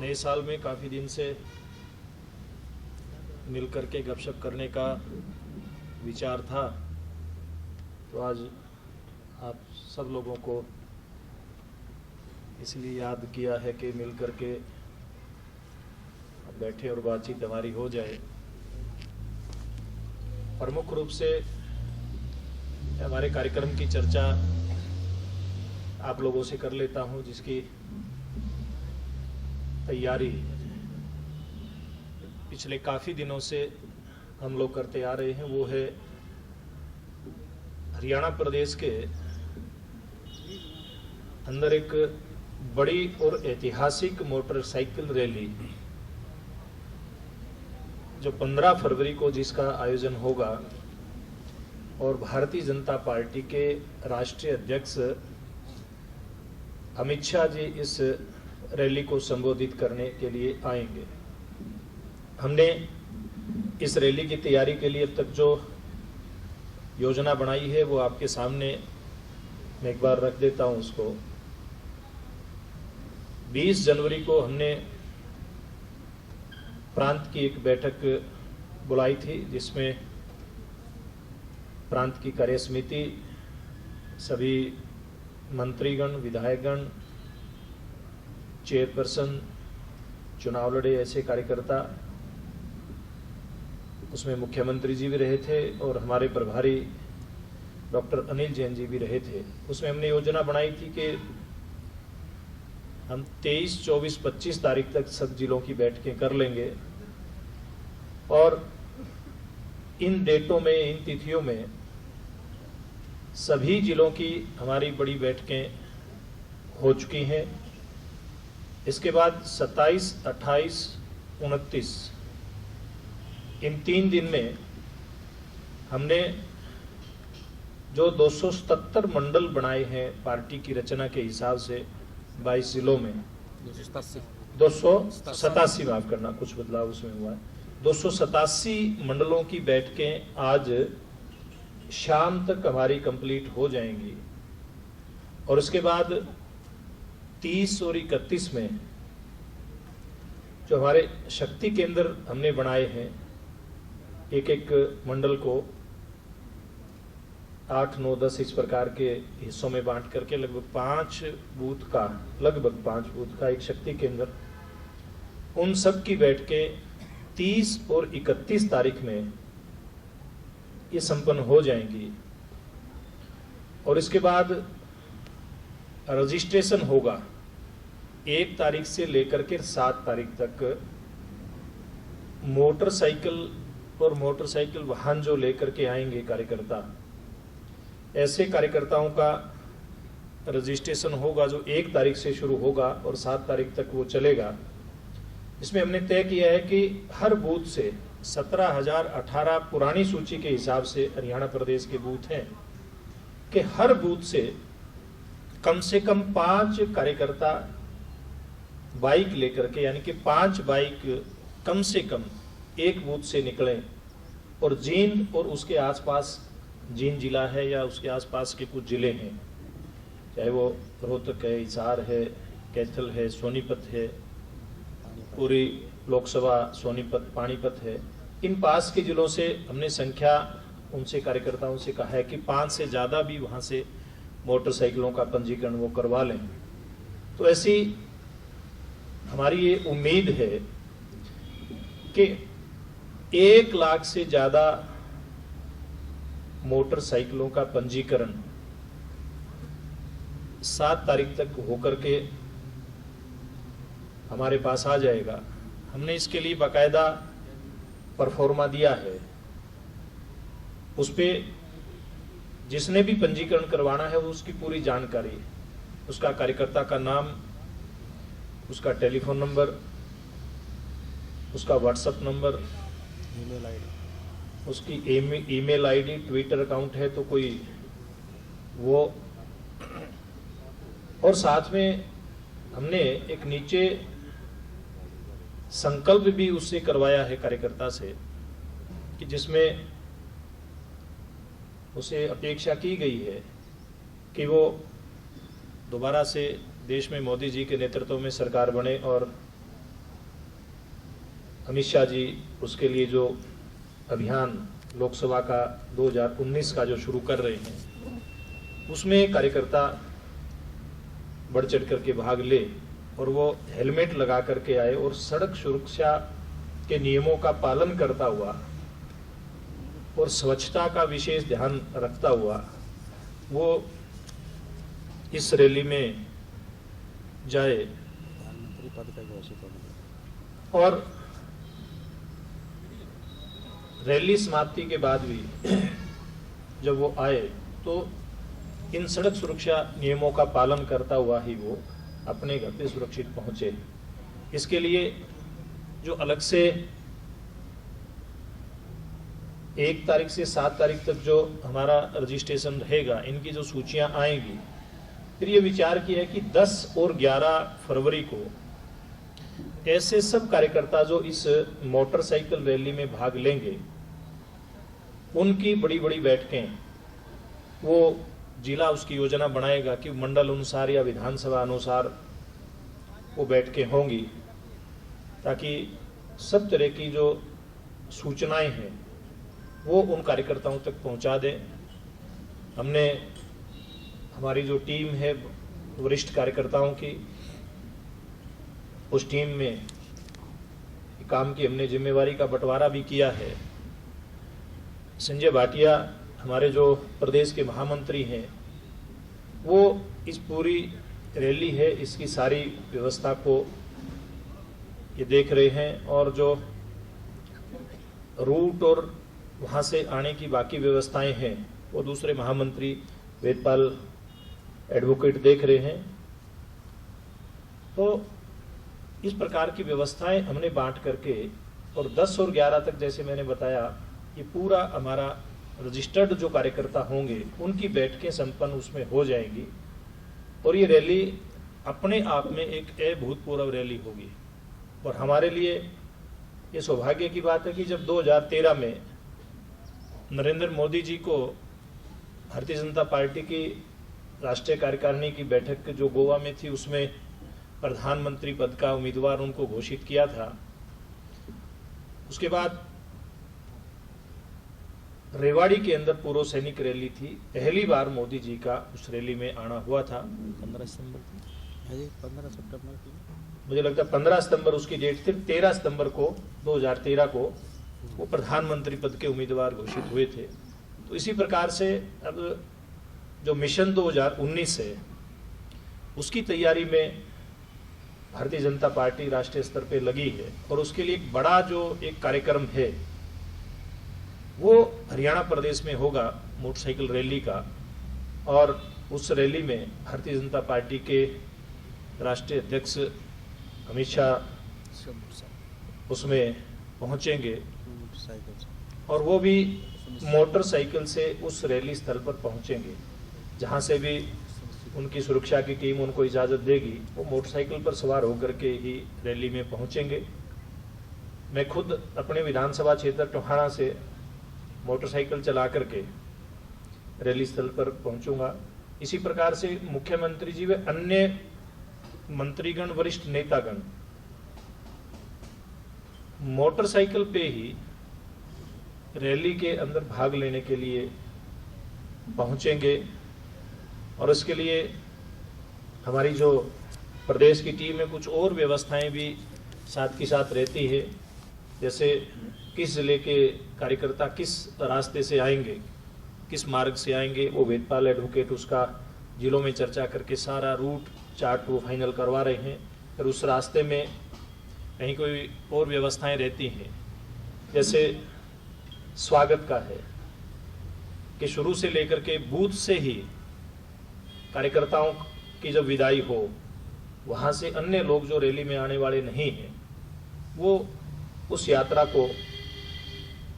नए साल में काफ़ी दिन से मिल कर के गपशप करने का विचार था, तो आज आप सब लोगों को इसलिए याद किया है कि मिल कर के बैठे और बातचीत हमारी हो जाए। प्रमुख रूप से हमारे कार्यक्रम की चर्चा आप लोगों से कर लेता हूं, जिसकी तैयारी पिछले काफ़ी दिनों से हम लोग करते आ रहे हैं। वो है हरियाणा प्रदेश के अंदर एक बड़ी और ऐतिहासिक मोटरसाइकिल रैली जो 15 फरवरी को जिसका आयोजन होगा, और भारतीय जनता पार्टी के राष्ट्रीय अध्यक्ष अमित शाह जी इस रैली को संबोधित करने के लिए आएंगे। हमने इस रैली की तैयारी के लिए अब तक जो योजना बनाई है वो आपके सामने मैं एक बार रख देता हूं उसको। 20 जनवरी को हमने प्रांत की एक बैठक बुलाई थी, जिसमें प्रांत की कार्य समिति, सभी मंत्रीगण, विधायकगण, चेयरपर्सन, चुनाव लड़े ऐसे कार्यकर्ता, उसमें मुख्यमंत्री जी भी रहे थे और हमारे प्रभारी डॉक्टर अनिल जैन जी भी रहे थे। उसमें हमने योजना बनाई थी कि हम 23, 24, 25 तारीख तक सब जिलों की बैठकें कर लेंगे, और इन डेटों में, इन तिथियों में सभी जिलों की हमारी बड़ी बैठकें हो चुकी हैं। इसके बाद 27, 28, 29 इन 3 दिन में हमने जो 277 मंडल बनाए हैं पार्टी की रचना के हिसाब से 22 जिलों में, 287 माफ करना, कुछ बदलाव उसमें हुआ है, 287 मंडलों की बैठकें आज शाम तक हमारी कंप्लीट हो जाएंगी। और उसके बाद 30 और 31 में जो हमारे शक्ति केंद्र हमने बनाए हैं, एक एक मंडल को 8, 9, 10 इस प्रकार के हिस्सों में बांट करके लगभग 5 बूथ का एक शक्ति केंद्र, उन सब की बैठकें 30 और 31 तारीख में ये संपन्न हो जाएंगी। और इसके बाद रजिस्ट्रेशन होगा 1 तारीख से लेकर के 7 तारीख तक। मोटरसाइकिल और मोटरसाइकिल वाहन जो लेकर के आएंगे कार्यकर्ता, ऐसे कार्यकर्ताओं का रजिस्ट्रेशन होगा जो 1 तारीख से शुरू होगा और 7 तारीख तक वो चलेगा। इसमें हमने तय किया है कि हर बूथ से 17,018 पुरानी सूची के हिसाब से हरियाणा प्रदेश के बूथ हैं, कि हर बूथ से कम 5 कार्यकर्ता बाइक लेकर के, यानी कि 5 बाइक कम से कम एक बूथ से निकलें, और जींद और उसके आसपास, जींद जिला है या उसके आसपास के कुछ जिले हैं, चाहे वो रोहतक है, हिसार है, कैथल है, सोनीपत है, पूरी लोकसभा सोनीपत, पानीपत है, इन पास के जिलों से हमने संख्या उनसे कार्यकर्ताओं से कहा है कि 5 से ज़्यादा भी वहाँ से मोटरसाइकिलों का पंजीकरण वो करवा लें। तो ऐसी हमारी ये उम्मीद है कि 1 लाख से ज़्यादा मोटरसाइकिलों का पंजीकरण 7 तारीख तक होकर के हमारे पास आ जाएगा। हमने इसके लिए बाकायदा परफॉर्मा दिया है, उस पे जिसने भी पंजीकरण करवाना है वो उसकी पूरी जानकारी, उसका कार्यकर्ता का नाम, उसका टेलीफोन नंबर, उसका व्हाट्सएप नंबर, ईमेल आईडी, उसकी ईमेल आईडी, ट्विटर अकाउंट है तो कोई वो, और साथ में हमने एक नीचे संकल्प भी उससे करवाया है कार्यकर्ता से, कि जिसमें उसे अपेक्षा की गई है कि वो दोबारा से देश में मोदी जी के नेतृत्व में सरकार बने और अमित शाह जी उसके लिए जो अभियान लोकसभा का 2019 का जो शुरू कर रहे हैं, उसमें कार्यकर्ता बढ़ चढ़ करके भाग ले और वो हेलमेट लगा करके आए और सड़क सुरक्षा के नियमों का पालन करता हुआ और स्वच्छता का विशेष ध्यान रखता हुआ वो इस रैली में जाए। प्रधानमंत्री पद का घोषित होने और रैली समाप्ति के बाद भी जब वो आए तो इन सड़क सुरक्षा नियमों का पालन करता हुआ ही वो अपने घर पे सुरक्षित पहुंचे। इसके लिए जो अलग से 1 तारीख से 7 तारीख तक जो हमारा रजिस्ट्रेशन रहेगा, इनकी जो सूचियां आएंगी, फिर ये विचार किया है कि 10 और 11 फरवरी को ऐसे सब कार्यकर्ता जो इस मोटरसाइकिल रैली में भाग लेंगे, उनकी बड़ी बड़ी बैठकें वो जिला उसकी योजना बनाएगा कि मंडल अनुसार या विधानसभा अनुसार वो बैठकें होंगी, ताकि सब तरह की जो सूचनाएं हैं वो उन कार्यकर्ताओं तक पहुंचा दें। हमने हमारी जो टीम है वरिष्ठ कार्यकर्ताओं की, उस टीम में काम की हमने जिम्मेवारी का बंटवारा भी किया है। संजय भाटिया हमारे जो प्रदेश के महामंत्री हैं, वो इस पूरी रैली है इसकी सारी व्यवस्था को ये देख रहे हैं, और जो रूट और वहाँ से आने की बाकी व्यवस्थाएं हैं वो दूसरे महामंत्री वेदपाल एडवोकेट देख रहे हैं। तो इस प्रकार की व्यवस्थाएं हमने बांट करके, और 10 और 11 तक जैसे मैंने बताया, ये पूरा हमारा रजिस्टर्ड जो कार्यकर्ता होंगे उनकी बैठकें संपन्न उसमें हो जाएंगी, और ये रैली अपने आप में एक अभूतपूर्व रैली होगी। और हमारे लिए ये सौभाग्य की बात है कि जब 2013 में नरेंद्र मोदी जी को भारतीय जनता पार्टी की राष्ट्रीय कार्यकारिणी की बैठक जो गोवा में थी, उसमें प्रधानमंत्री पद का उम्मीदवार उनको घोषित किया था, उसके बाद रेवाड़ी के अंदर पूर्व सैनिक रैली थी। पहली बार मोदी जी का उस रैली में आना हुआ था। 15 सितंबर की, 15 सितंबर की, मुझे लगता है 15 सितंबर उसकी डेट थी। 13 सितंबर को 2013 को वो प्रधानमंत्री पद के उम्मीदवार घोषित हुए थे। तो इसी प्रकार से अब जो मिशन 2019 है उसकी तैयारी में भारतीय जनता पार्टी राष्ट्रीय स्तर पे लगी है, और उसके लिए एक बड़ा जो एक कार्यक्रम है वो हरियाणा प्रदेश में होगा मोटरसाइकिल रैली का। और उस रैली में भारतीय जनता पार्टी के राष्ट्रीय अध्यक्ष अमित शाह उसमें पहुंचेंगे, और वो भी मोटरसाइकिल से उस रैली स्थल पर पहुंचेंगे। जहां से भी उनकी सुरक्षा की टीम उनको इजाजत देगी, वो मोटरसाइकिल पर सवार होकर के ही रैली में पहुंचेंगे। मैं खुद अपने विधानसभा क्षेत्र टोहाना से मोटरसाइकिल चला करके रैली स्थल पर पहुंचूंगा। इसी प्रकार से मुख्यमंत्री जी व अन्य मंत्रीगण, वरिष्ठ नेतागण मोटरसाइकिल पे ही रैली के अंदर भाग लेने के लिए पहुंचेंगे। और इसके लिए हमारी जो प्रदेश की टीम में कुछ और व्यवस्थाएं भी साथ की साथ रहती है, जैसे किस जिले के कार्यकर्ता किस रास्ते से आएंगे, किस मार्ग से आएंगे, वो वेदपाल एडवोकेट उसका जिलों में चर्चा करके सारा रूट चार्ट वो फाइनल करवा रहे हैं। फिर उस रास्ते में कहीं कोई और व्यवस्थाएं रहती हैं, जैसे स्वागत का है कि शुरू से लेकर के बूथ से ही कार्यकर्ताओं की जब विदाई हो, वहाँ से अन्य लोग जो रैली में आने वाले नहीं हैं वो उस यात्रा को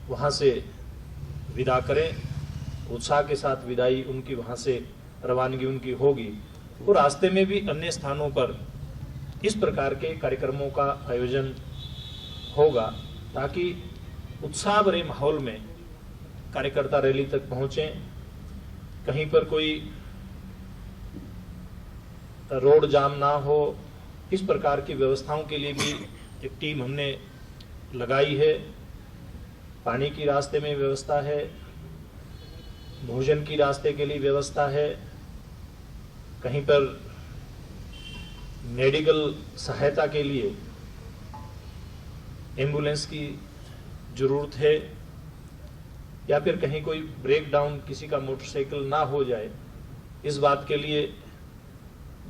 वहाँ से विदा करें। उत्साह के साथ विदाई उनकी वहाँ से रवानगी उनकी होगी। और रास्ते में भी अन्य स्थानों पर इस प्रकार के कार्यक्रमों का आयोजन होगा, ताकि उत्साह भरे माहौल में कार्यकर्ता रैली तक पहुँचें। कहीं पर कोई रोड जाम ना हो, इस प्रकार की व्यवस्थाओं के लिए भी एक टीम हमने लगाई है, पानी की रास्ते में व्यवस्था है, भोजन की रास्ते के लिए व्यवस्था है, कहीं पर मेडिकल सहायता के लिए एम्बुलेंस की जरूरत है, या फिर कहीं कोई ब्रेक डाउन किसी का मोटरसाइकिल ना हो जाए, इस बात के लिए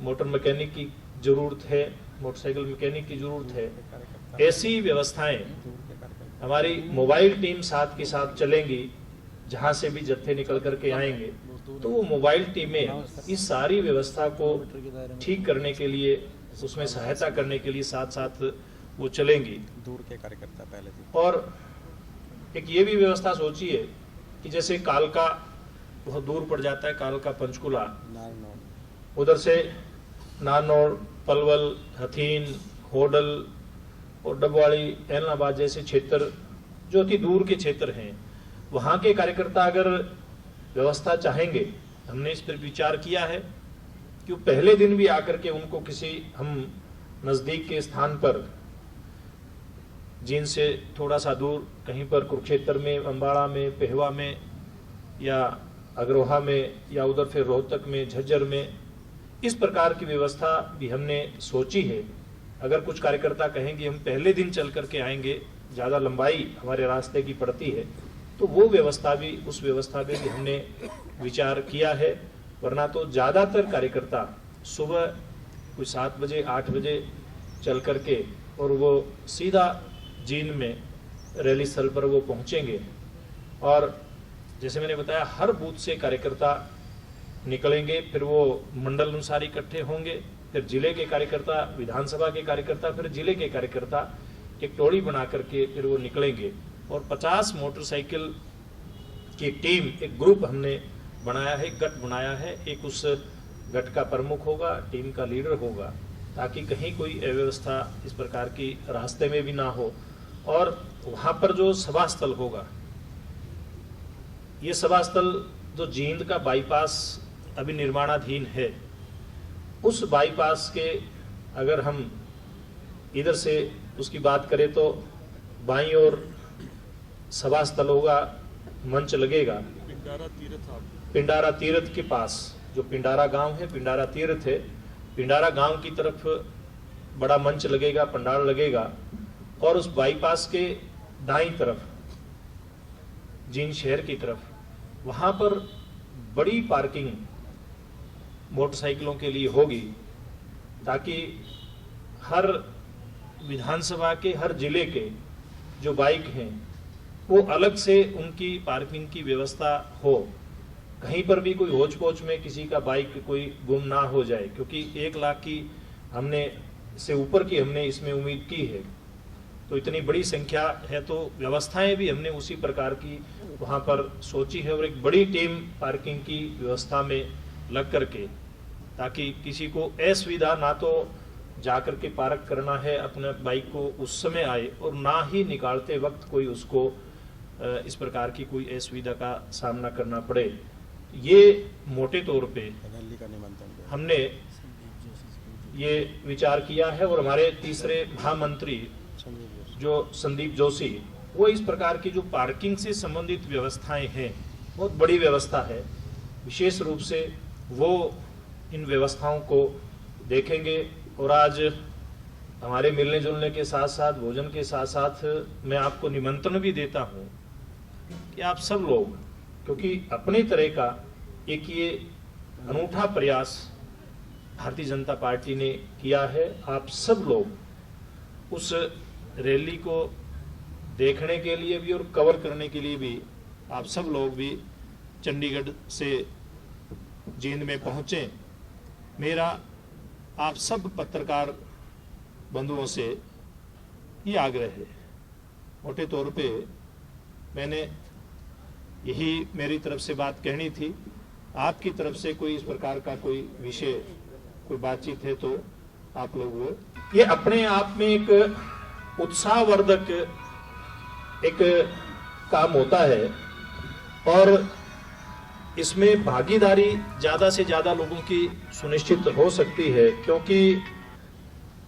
मोटर मैकेनिक की जरूरत है, मोटरसाइकिल मैकेनिक की जरूरत है। ऐसी व्यवस्थाएं हमारी मोबाइल टीम साथ के साथ चलेंगी, जहां से भी जत्थे निकल करके आएंगे तो वो मोबाइल टीमें इस सारी व्यवस्था को ठीक करने के लिए, उसमें सहायता करने के लिए साथ साथ वो चलेंगी। दूर के कार्यकर्ता पहले दिन। और एक ये भी व्यवस्था सोची है कि जैसे कालका बहुत दूर पड़ जाता है, कालका पंचकुला, नारनौल, उधर से नारनौल, पलवल, हथीन, होडल और डबवाड़ी, ऐलनाबाद जैसे क्षेत्र जो अति दूर के क्षेत्र हैं, वहां के कार्यकर्ता अगर व्यवस्था चाहेंगे, हमने इस पर विचार किया है कि वो पहले दिन भी आकर के उनको किसी हम नजदीक के स्थान पर, जिनसे थोड़ा सा दूर कहीं पर कुरुक्षेत्र में, अम्बाड़ा में, पेहवा में या अग्रोहा में या उधर फिर रोहतक में, झज्जर में, इस प्रकार की व्यवस्था भी हमने सोची है। अगर कुछ कार्यकर्ता कहेंगे हम पहले दिन चल करके आएंगे, ज़्यादा लंबाई हमारे रास्ते की पड़ती है, तो वो व्यवस्था भी, उस व्यवस्था पे भी हमने विचार किया है। वरना तो ज़्यादातर कार्यकर्ता सुबह कोई 7 बजे 8 बजे चल करके और वो सीधा जींद में रैली स्थल पर वो पहुंचेंगे। और जैसे मैंने बताया, हर बूथ से कार्यकर्ता निकलेंगे, फिर वो मंडल अनुसार इकट्ठे होंगे, फिर जिले के कार्यकर्ता, विधानसभा के कार्यकर्ता, फिर जिले के कार्यकर्ता एक टोली बना करके फिर वो निकलेंगे। और 50 मोटरसाइकिल की एक टीम, एक ग्रुप हमने बनाया है, गठ बनाया है। एक उस गठ का प्रमुख होगा, टीम का लीडर होगा, ताकि कहीं कोई अव्यवस्था इस प्रकार की रास्ते में भी ना हो। और वहां पर जो सभा स्थल होगा, ये सभा स्थल जो जींद का बाईपास अभी निर्माणाधीन है, उस बाईपास के अगर हम इधर से उसकी बात करें तो बाईं ओर सभा स्थल होगा, मंच लगेगा पिंडारा तीर्थ के पास। जो पिंडारा गांव है, पिंडारा तीर्थ है, पिंडारा गांव की तरफ बड़ा मंच लगेगा, पंडाल लगेगा। और उस बाईपास के दाईं तरफ, जींद शहर की तरफ, वहां पर बड़ी पार्किंग मोटरसाइकिलों के लिए होगी, ताकि हर विधानसभा के, हर जिले के जो बाइक हैं वो अलग से उनकी पार्किंग की व्यवस्था हो। कहीं पर भी कोई होच पोच में किसी का बाइक कोई गुम ना हो जाए, क्योंकि 1 लाख की हमने से ऊपर की हमने इसमें उम्मीद की है, तो इतनी बड़ी संख्या है, तो व्यवस्थाएं भी हमने उसी प्रकार की वहां पर सोची है। और एक बड़ी टीम पार्किंग की व्यवस्था में लग करके, ताकि किसी को असुविधा ना तो जाकर के पार्क करना है अपने बाइक को उस समय आए, और ना ही निकालते वक्त कोई उसको इस प्रकार की कोई असुविधा का सामना करना पड़े। ये मोटे तौर पे रैली का निमंत्रण हमने ये विचार किया है। और हमारे तीसरे महामंत्री जो संदीप जोशी, वो इस प्रकार की जो पार्किंग से संबंधित व्यवस्थाएं हैं, बहुत बड़ी व्यवस्था है, विशेष रूप से वो इन व्यवस्थाओं को देखेंगे। और आज हमारे मिलने जुलने के साथ साथ, भोजन के साथ साथ, मैं आपको निमंत्रण भी देता हूं कि आप सब लोग, क्योंकि अपने तरह का एक ये अनूठा प्रयास भारतीय जनता पार्टी ने किया है, आप सब लोग उस रैली को देखने के लिए भी और कवर करने के लिए भी आप सब लोग भी चंडीगढ़ से जींद में पहुंचे। मेरा आप सब पत्रकार बंधुओं से ये आग्रह है। मोटे तौर पे मैंने यही मेरी तरफ से बात कहनी थी। आपकी तरफ से कोई इस प्रकार का कोई विषय, कोई बातचीत है तो आप लोग, ये अपने आप में एक उत्साहवर्धक एक काम होता है, और इसमें भागीदारी ज्यादा से ज्यादा लोगों की सुनिश्चित हो सकती है। क्योंकि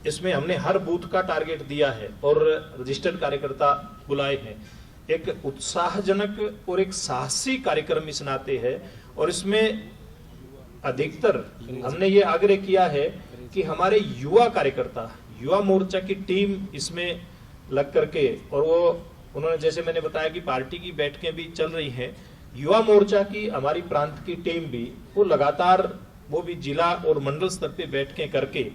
इसमें हमने हर बूथ का टारगेट दिया है और रजिस्टर्ड कार्यकर्ता बुलाए हैं। एक उत्साहजनक और एक साहसी कार्यक्रम इस नाते है, और इसमें अधिकतर हमने ये आग्रह किया है कि हमारे युवा कार्यकर्ता, युवा मोर्चा की टीम इसमें लग करके, और वो उन्होंने जैसे मैंने बताया कि पार्टी की बैठकें भी चल रही हैं, युवा मोर्चा की हमारी प्रांत की टीम भी वो लगातार, वो भी जिला और मंडल स्तर पे बैठकें करके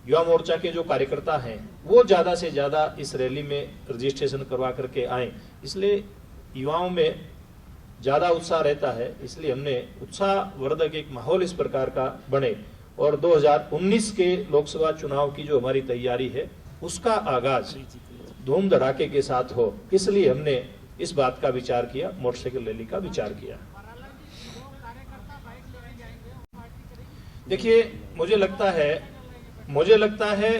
युवा मोर्चा के जो कार्यकर्ता हैं वो ज्यादा से ज्यादा इस रैली में रजिस्ट्रेशन करवा करके आए। इसलिए युवाओं में ज्यादा उत्साह रहता है, इसलिए हमने उत्साहवर्धक एक माहौल इस प्रकार का बने और 2019 के लोकसभा चुनाव की जो हमारी तैयारी है उसका आगाज धूम धड़ाके के साथ हो, इसलिए हमने इस बात का विचार किया, मोटरसाइकिल रैली का विचार किया। देखिए, मुझे लगता है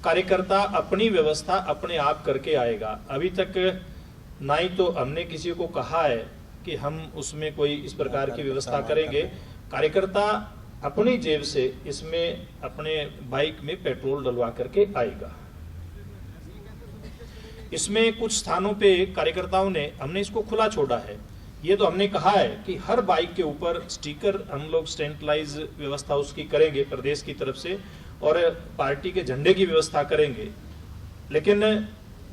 कार्यकर्ता अपनी व्यवस्था अपने आप करके आएगा। अभी तक ना ही तो हमने किसी को कहा है कि हम उसमें कोई इस प्रकार की व्यवस्था करेंगे। कार्यकर्ता अपनी जेब से इसमें अपने बाइक में पेट्रोल डलवा करके आएगा। इसमें कुछ स्थानों पे कार्यकर्ताओं ने, हमने इसको खुला छोड़ा है। ये तो हमने कहा है कि हर बाइक के ऊपर स्टिकर हम लोग स्टैंडलाइज व्यवस्था उसकी करेंगे प्रदेश की तरफ से, और पार्टी के झंडे की व्यवस्था करेंगे। लेकिन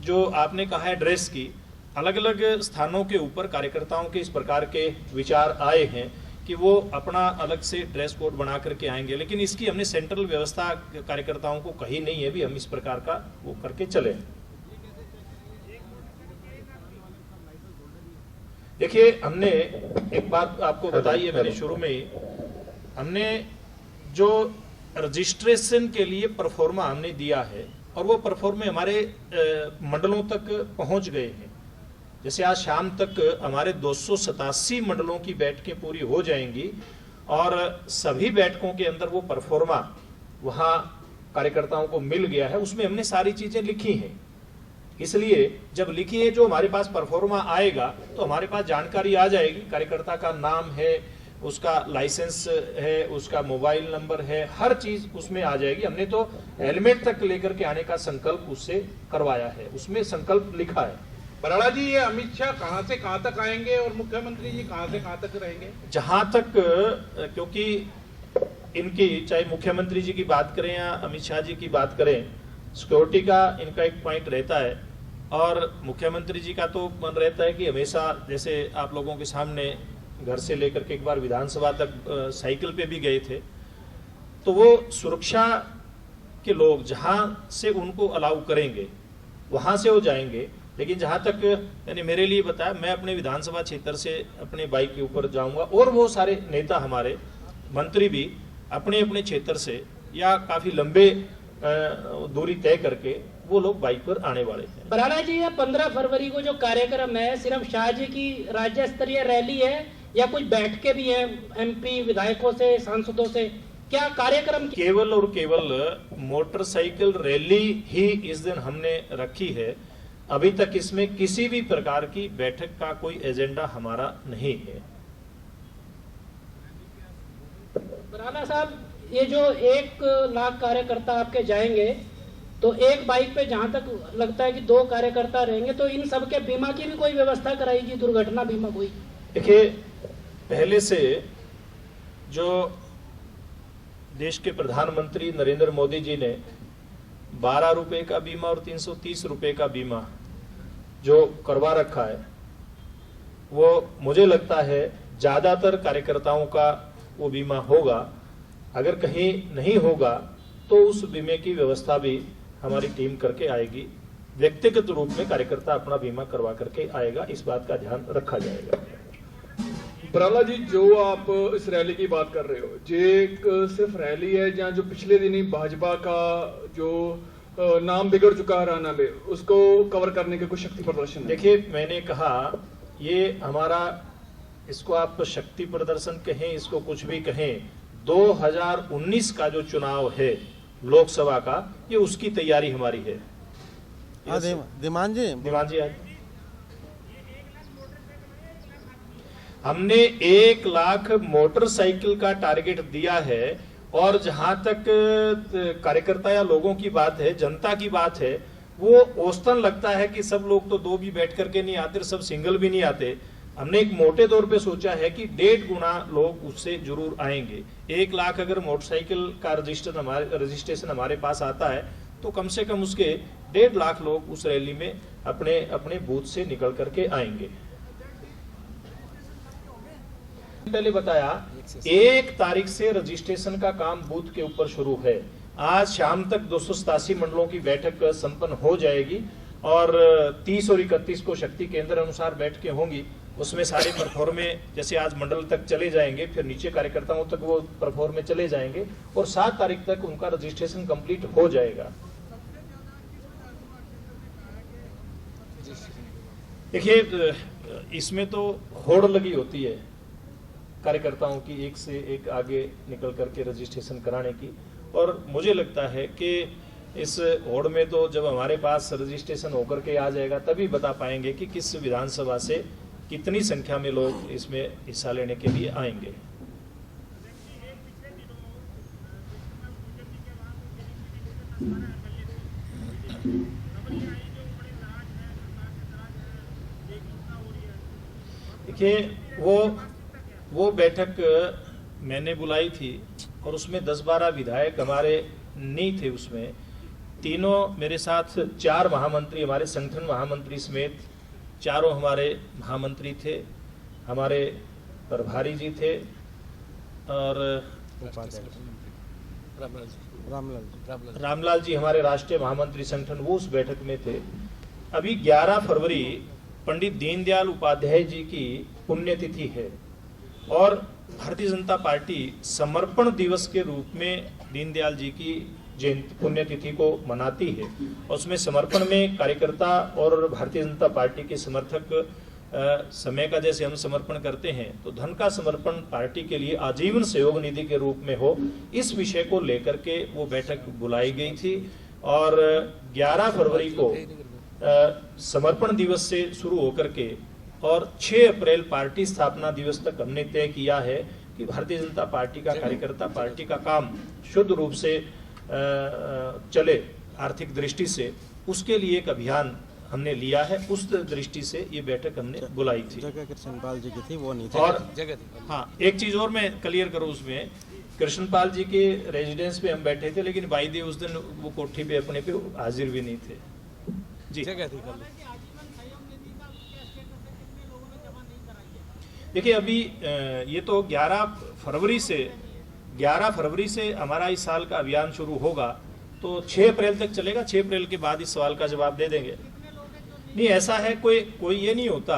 जो आपने कहा है ड्रेस की, अलग अलग स्थानों के ऊपर कार्यकर्ताओं के इस प्रकार के विचार आए हैं कि वो अपना अलग से ड्रेस कोड बना करके आएंगे, लेकिन इसकी हमने सेंट्रल व्यवस्था कार्यकर्ताओं को कही नहीं है भी हम इस प्रकार का वो करके चले। देखिए, हमने एक बात आपको बताई है मैंने शुरू में ही, हमने जो रजिस्ट्रेशन के लिए परफॉर्मा हमने दिया है और वो परफॉर्मे हमारे मंडलों तक पहुंच गए हैं। जैसे आज शाम तक हमारे 287 मंडलों की बैठकें पूरी हो जाएंगी और सभी बैठकों के अंदर वो परफॉर्मा वहां कार्यकर्ताओं को मिल गया है। उसमें हमने सारी चीजें लिखी हैं, इसलिए जब लिखी है जो हमारे पास परफॉर्मा आएगा तो हमारे पास जानकारी आ जाएगी। कार्यकर्ता का नाम है, उसका लाइसेंस है, उसका मोबाइल नंबर है, हर चीज उसमें आ जाएगी। हमने तो हेलमेट तक लेकर के आने का संकल्प उससे करवाया है, उसमें संकल्प लिखा है। बराड़ा जी, ये अमित शाह कहां से कहां तक आएंगे और मुख्यमंत्री जी कहां से कहां तक रहेंगे? जहां तक, क्योंकि इनकी, चाहे मुख्यमंत्री जी की बात करें या अमित शाह जी की बात करें, सिक्योरिटी का इनका एक पॉइंट रहता है, और मुख्यमंत्री जी का तो मन रहता है कि हमेशा, जैसे आप लोगों के सामने घर से लेकर के एक बार विधानसभा तक साइकिल पे भी गए थे, तो वो सुरक्षा के लोग जहां से उनको अलाउ करेंगे वहां से वो जाएंगे। लेकिन जहां तक यानी मेरे लिए बताया, मैं अपने विधानसभा क्षेत्र से अपने बाइक के ऊपर जाऊंगा और वो सारे नेता, हमारे मंत्री भी अपने अपने क्षेत्र से या काफी लंबे दूरी तय करके वो लोग बाइक पर आने वाले हैं। बराड़ा जी, ये 15 फरवरी को जो कार्यक्रम है सिर्फ शाह जी की राज्य स्तरीय रैली है या कुछ बैठकें भी हैं एमपी विधायकों से, सांसदों से, क्या कार्यक्रम? केवल और केवल मोटरसाइकिल रैली ही इस दिन हमने रखी है। अभी तक इसमें किसी भी प्रकार की बैठक का कोई एजेंडा हमारा नहीं है। बराड़ा साहब, ये जो 1 लाख कार्यकर्ता आपके जाएंगे तो एक बाइक पे जहां तक लगता है कि 2 कार्यकर्ता रहेंगे, तो इन सबके बीमा की भी कोई व्यवस्था कराएगी, दुर्घटना बीमा कोई? देखिए, पहले से जो देश के प्रधानमंत्री नरेंद्र मोदी जी ने 12 रुपए का बीमा और 330 रुपए का बीमा जो करवा रखा है, वो मुझे लगता है ज्यादातर कार्यकर्ताओं का वो बीमा होगा। अगर कहीं नहीं होगा तो उस बीमे की व्यवस्था भी हमारी टीम करके आएगी। व्यक्तिगत रूप में कार्यकर्ता अपना बीमा करवा करके आएगा, इस बात का ध्यान रखा जाएगा। बराला जी, जो आप इस रैली की बात कर रहे हो, ये एक सिर्फ रैली है जहाँ जो पिछले दिनी भाजपा का जो नाम बिगड़ चुका है हरियाणा में, उसको कवर करने के कुछ शक्ति प्रदर्शन है? देखिए, मैंने कहा ये हमारा, इसको आप शक्ति प्रदर्शन कहें, इसको कुछ भी कहें, 2019 का जो चुनाव है लोकसभा का, ये उसकी तैयारी हमारी है। दिमान जी आज हमने 1 लाख मोटरसाइकिल का टारगेट दिया है और जहां तक कार्यकर्ता या लोगों की बात है, जनता की बात है, वो औसतन लगता है कि सब लोग तो 2 भी बैठ करके नहीं आते, सब सिंगल भी नहीं आते। हमने एक मोटे तौर पे सोचा है कि 1.5 गुना लोग उससे जरूर आएंगे। 1 लाख अगर मोटरसाइकिल का रजिस्ट्रेशन हमारे पास आता है तो कम से कम उसके 1.5 लाख लोग उस रैली में अपने अपने बूथ से निकल करके आएंगे। पहले बताया 1 तारीख से रजिस्ट्रेशन का काम बूथ के ऊपर शुरू है। आज शाम तक 287 मंडलों की बैठक संपन्न हो जाएगी और 30 और 31 को शक्ति केंद्र अनुसार बैठकें होंगी। उसमें सारे परफॉर्मे जैसे आज मंडल तक चले जाएंगे, फिर नीचे कार्यकर्ताओं तक वो परफॉर्मे चले जाएंगे और 7 तारीख तक उनका रजिस्ट्रेशन कंप्लीट हो जाएगा। देखिए, इसमें तो होड़ लगी होती है कार्यकर्ताओं की, एक से एक आगे निकल करके रजिस्ट्रेशन कराने की, और मुझे लगता है कि इस होड़ में तो जब हमारे पास रजिस्ट्रेशन होकर के आ जाएगा तभी बता पाएंगे कि किस विधानसभा से कितनी संख्या में लोग इसमें हिस्सा लेने के लिए आएंगे। देखिए, वो बैठक मैंने बुलाई थी और उसमें 10-12 विधायक हमारे नहीं थे। उसमें तीनों मेरे साथ 4 महामंत्री, हमारे संगठन महामंत्री समेत चारों हमारे महामंत्री थे, हमारे प्रभारी जी थे और रामलाल जी हमारे राष्ट्रीय महामंत्री संगठन, वो उस बैठक में थे। अभी 11 फरवरी पंडित दीनदयाल उपाध्याय जी की पुण्यतिथि है और भारतीय जनता पार्टी समर्पण दिवस के रूप में दीनदयाल जी की जयंती पुण्यतिथि को मनाती है। और उसमें समर्पण में कार्यकर्ता और भारतीय जनता पार्टी के समर्थक समय का जैसे हम समर्पण करते हैं तो धन का समर्पण पार्टी के लिए आजीवन सहयोग निधि के रूप में हो, इस विषय को लेकर के वो बैठक बुलाई गई थी। और 11 फरवरी को समर्पण दिवस से शुरू होकर के और 6 अप्रैल पार्टी स्थापना दिवस तक हमने तय किया है कि भारतीय जनता पार्टी का कार्यकर्ता पार्टी का काम शुद्ध रूप से चले आर्थिक दृष्टि से, उसके लिए एक अभियान हमने लिया है। उस दृष्टि से ये बैठक हमने बुलाई थी। जगह कृष्णपाल जी की थी, वो नहीं थी। और हाँ, एक चीज और मैं क्लियर करूं, उसमें कृष्णपाल जी के रेजिडेंस पे हम बैठे थे, लेकिन भाई दे उस दिन वो कोठी पे अपने पे हाजिर भी नहीं थे जी। जगह थी। देखिए, अभी ये तो 11 फरवरी से हमारा इस साल का अभियान शुरू होगा तो 6 अप्रैल तक चलेगा। 6 अप्रैल के बाद इस सवाल का जवाब दे देंगे। नहीं, ऐसा है, कोई ये नहीं होता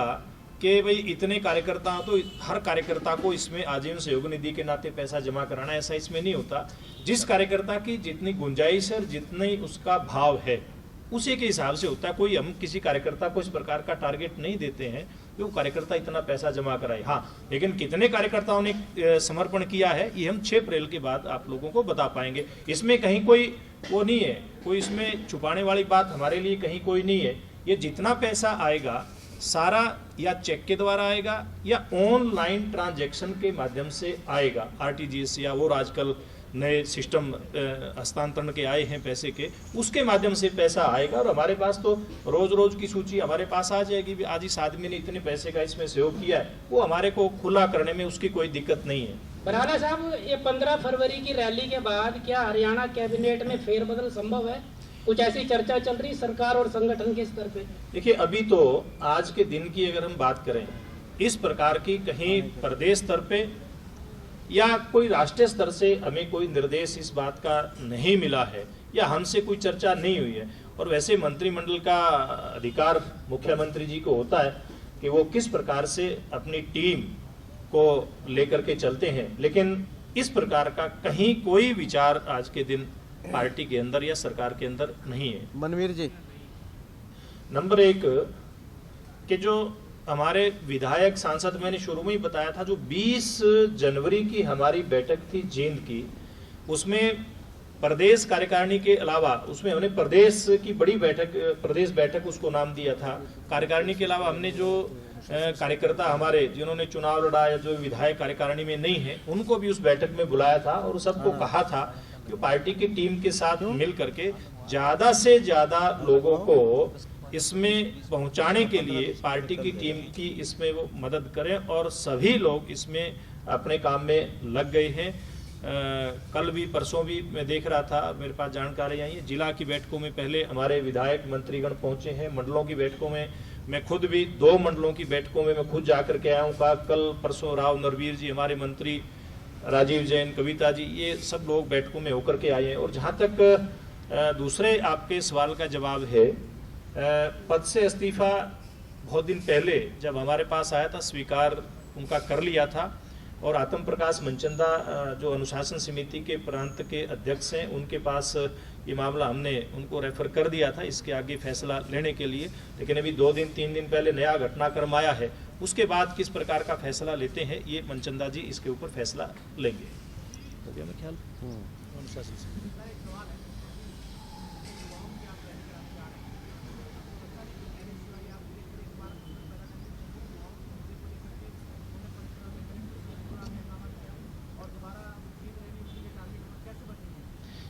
कि भाई इतने कार्यकर्ता तो हर कार्यकर्ता को इसमें आजीवन सहयोग निधि के नाते पैसा जमा कराना, ऐसा इसमें नहीं होता। जिस कार्यकर्ता की जितनी गुंजाइश है, जितनी उसका भाव है, उसी के हिसाब से होता है। कोई हम किसी कार्यकर्ता को इस प्रकार का टारगेट नहीं देते हैं कि वो कार्यकर्ता इतना पैसा जमा कराए। हाँ, लेकिन कितने कार्यकर्ताओं ने समर्पण किया है ये हम 6 अप्रैल के बाद आप लोगों को बता पाएंगे। इसमें कहीं कोई वो नहीं है, कोई इसमें छुपाने वाली बात हमारे लिए कहीं कोई नहीं है। ये जितना पैसा आएगा सारा या चेक के द्वारा आएगा या ऑनलाइन ट्रांजैक्शन के माध्यम से आएगा, आरटीजीएस या और आजकल नए सिस्टम हस्तांतरण के आए हैं पैसे के, उसके माध्यम से पैसा आएगा। और हमारे पास तो रोज की सूची हमारे पास आ जाएगी, आज इस आदमी ने इतने पैसे का इसमें सहयोग किया है, वो हमारे को खुला करने में उसकी कोई दिक्कत नहीं है। बराला साहब, ये 15 फरवरी की रैली के बाद क्या हरियाणा कैबिनेट में फेरबदल संभव है? कुछ ऐसी चर्चा चल रही सरकार और संगठन के स्तर पे? देखिए, अभी तो आज के दिन की अगर हम बात करें, इस प्रकार की कहीं प्रदेश स्तर पे या कोई राष्ट्रीय स्तर से हमें कोई निर्देश इस बात का नहीं मिला है या हमसे कोई चर्चा नहीं हुई है। और वैसे मंत्रिमंडल का अधिकार मुख्यमंत्री जी को होता है कि वो किस प्रकार से अपनी टीम को लेकर के चलते हैं, लेकिन इस प्रकार का कहीं कोई विचार आज के दिन पार्टी के अंदर या सरकार के अंदर नहीं है। मनवीर जी, नंबर 1 कि जो हमारे विधायक सांसद, मैंने शुरू में ही बताया था, जो 20 जनवरी की हमारी बैठक थी जींद की, उसमें प्रदेश कार्यकारिणी के अलावा उसमें हमने प्रदेश की बड़ी बैठक, प्रदेश बैठक उसको नाम दिया था। कार्यकारिणी के अलावा हमने जो कार्यकर्ता हमारे जिन्होंने चुनाव लड़ा या जो विधायक कार्यकारिणी में नहीं है, उनको भी उस बैठक में बुलाया था और सबको कहा था कि पार्टी की टीम के साथ मिल करके ज्यादा से ज्यादा लोगों को इसमें पहुंचाने के लिए पार्टी की टीम की इसमें वो मदद करें, और सभी लोग इसमें अपने काम में लग गए हैं। कल भी परसों भी मैं देख रहा था, मेरे पास जानकारी आई है, जिला की बैठकों में पहले हमारे विधायक मंत्रीगण पहुंचे हैं, मंडलों की बैठकों में मैं खुद भी 2 मंडलों की बैठकों में मैं खुद जाकर के आया हूँ। कल परसों राव नरवीर जी, हमारे मंत्री राजीव जैन, कविता जी, ये सब लोग बैठकों में होकर के आए हैं। और जहाँ तक दूसरे आपके सवाल का जवाब है, पद से इस्तीफा बहुत दिन पहले जब हमारे पास आया था, स्वीकार उनका कर लिया था, और आत्म प्रकाश मनचंदा जो अनुशासन समिति के प्रांत के अध्यक्ष हैं, उनके पास ये मामला हमने उनको रेफर कर दिया था इसके आगे फैसला लेने के लिए। लेकिन अभी 2-3 दिन पहले नया घटनाक्रम आया है, उसके बाद किस प्रकार का फैसला लेते हैं ये मनचंदा जी इसके ऊपर फैसला लेंगे। तो क्या ख्याल अनुशासन समिति।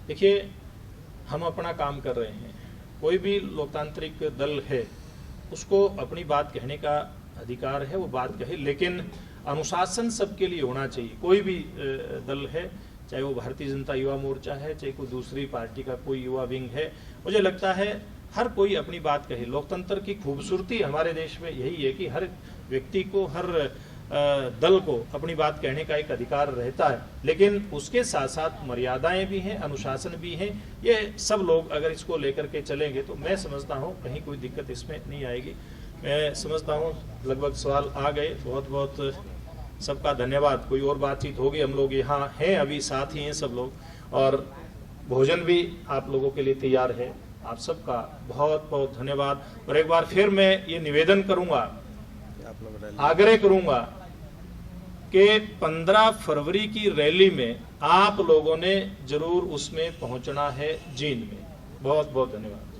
देखिए, हम अपना काम कर रहे हैं, कोई भी लोकतांत्रिक दल है उसको अपनी बात कहने का अधिकार है, वो बात कहे, लेकिन अनुशासन सबके लिए होना चाहिए। कोई भी दल है, चाहे वो भारतीय जनता युवा मोर्चा है, चाहे कोई दूसरी पार्टी का कोई युवा विंग है, मुझे लगता है हर कोई अपनी बात कहे। लोकतंत्र की खूबसूरती हमारे देश में यही है कि हर व्यक्ति को, हर दल को अपनी बात कहने का एक अधिकार रहता है, लेकिन उसके साथ साथ मर्यादाएं भी हैं, अनुशासन भी हैं। ये सब लोग अगर इसको लेकर के चलेंगे तो मैं समझता हूँ कहीं कोई दिक्कत इसमें नहीं आएगी। मैं समझता हूँ लगभग सवाल आ गए, बहुत बहुत सबका धन्यवाद। कोई और बातचीत होगी, हम लोग यहाँ हैं, अभी साथ ही हैं सब लोग, और भोजन भी आप लोगों के लिए तैयार है। आप सबका बहुत बहुत धन्यवाद। और एक बार फिर मैं ये निवेदन करूंगा, आग्रह करूंगा कि 15 फरवरी की रैली में आप लोगों ने जरूर उसमें पहुंचना है, जींद में। बहुत बहुत धन्यवाद।